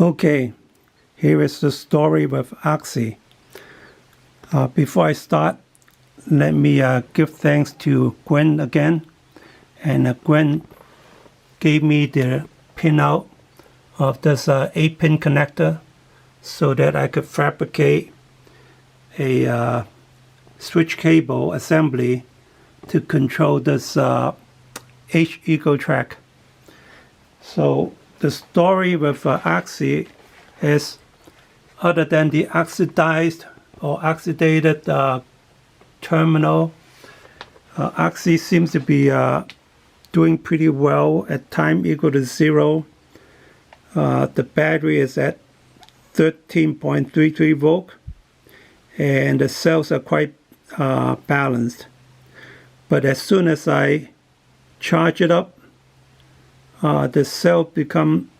Okay, here is the story with Oxy. Before I start, let me give thanks to Gwen again. And Gwen gave me the pinout of this 8-pin connector so that I could fabricate a switch cable assembly to control this H-Ecotrek. So the story with Oxy is, other than the oxidized or oxidated terminal, Oxy seems to be doing pretty well at time equal to 0. The battery is at 13.33 volt, and the cells are quite balanced. But as soon as I charge it up, the cell become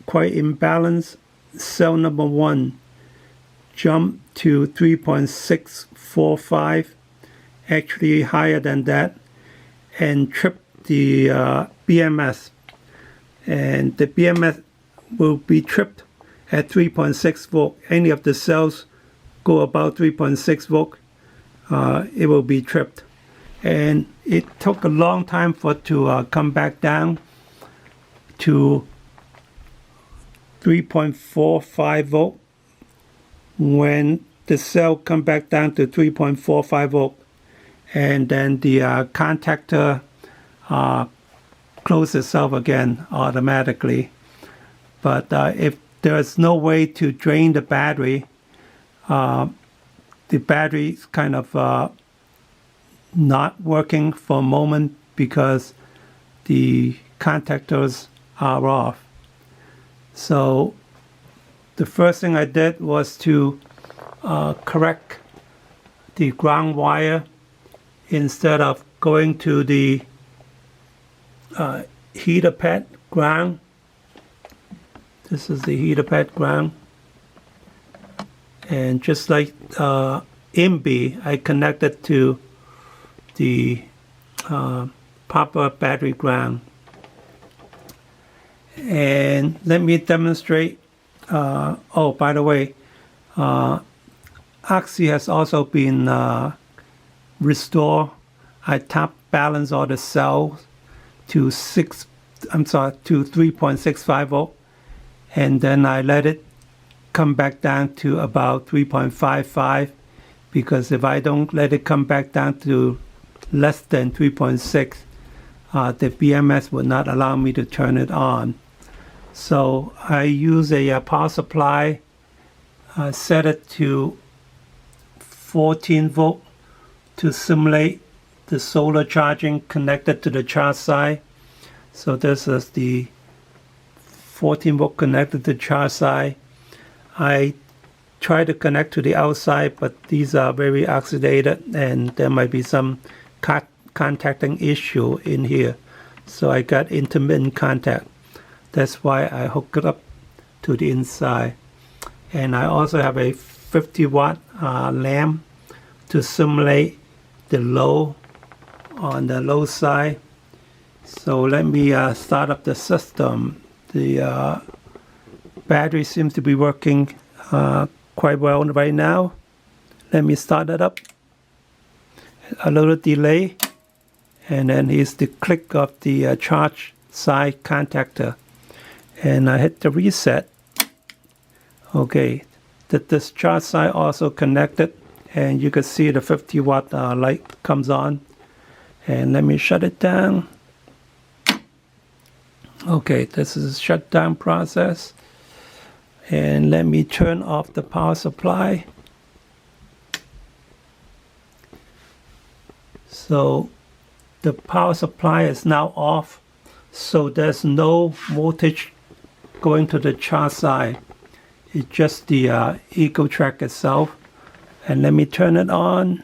quite imbalanced. Cell number 1 jumped to 3.645, actually higher than that, and tripped the BMS. And the BMS will be tripped at 3.6 volt. Any of the cells go about 3.6 volt, it will be tripped. And it took a long time for it to come back down to 3.45 volt. When the cell come back down to 3.45 volt, and then the contactor close itself again automatically. But if there's no way to drain the battery is kind of not working for a moment because the contactors are off. So the first thing I did was to correct the ground wire. Instead of going to the heater pad ground. This is the heater pad ground. And just like IMB, I connected to the proper battery ground. And let me demonstrate. Oh, by the way, Oxy has also been restored. I top balance all the cells to 3.65 volt, and then I let it come back down to about 3.55, because if I don't let it come back down to less than 3.6, the BMS would not allow me to turn it on. So I use a power supply, set it to 14 volt to simulate the solar charging connected to the charge side. So this is the 14 volt connected to the charge side. I try to connect to the outside, but these are very oxidated and there might be some contacting issue in here. So I got intermittent contact. That's why I hook it up to the inside. And I also have a 50 watt lamp to simulate the low on the low side. So let me start up the system. The battery seems to be working quite well right now. Let me start it up. A little delay, and then here's the click of the charge side contactor, and I hit the reset. Okay, the discharge side also connected, and you can see the 50 watt light comes on. And let me shut it down. Okay, this is a shutdown process. And let me turn off the power supply. So the power supply is now off, so there's no voltage going to the charge side. It's just the Ecotrek itself. And let me turn it on.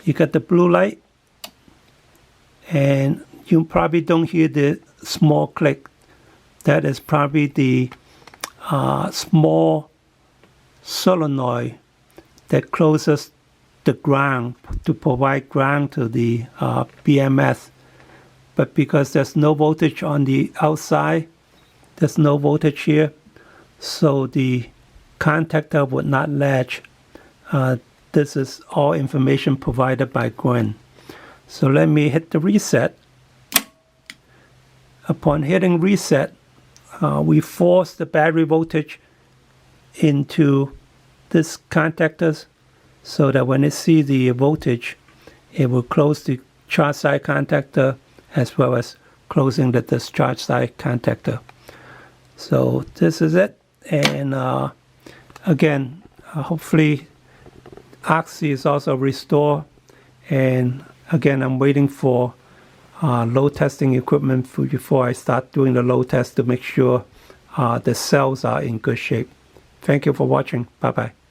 You got the blue light, and you probably don't hear the small click. That is probably the small solenoid that closes the ground to provide ground to the BMS. But because there's no voltage on the outside, there's no voltage here, so the contactor would not latch. This is all information provided by Gwen. So let me hit the reset. Upon hitting reset, we force the battery voltage into this contactors so that when it sees the voltage, it will close the charge side contactor as well as closing the discharge side contactor. So this is it. And again, hopefully oxy is also restored. And again, I'm waiting for load testing equipment before I start doing the load test to make sure the cells are in good shape. Thank you for watching. Bye-bye.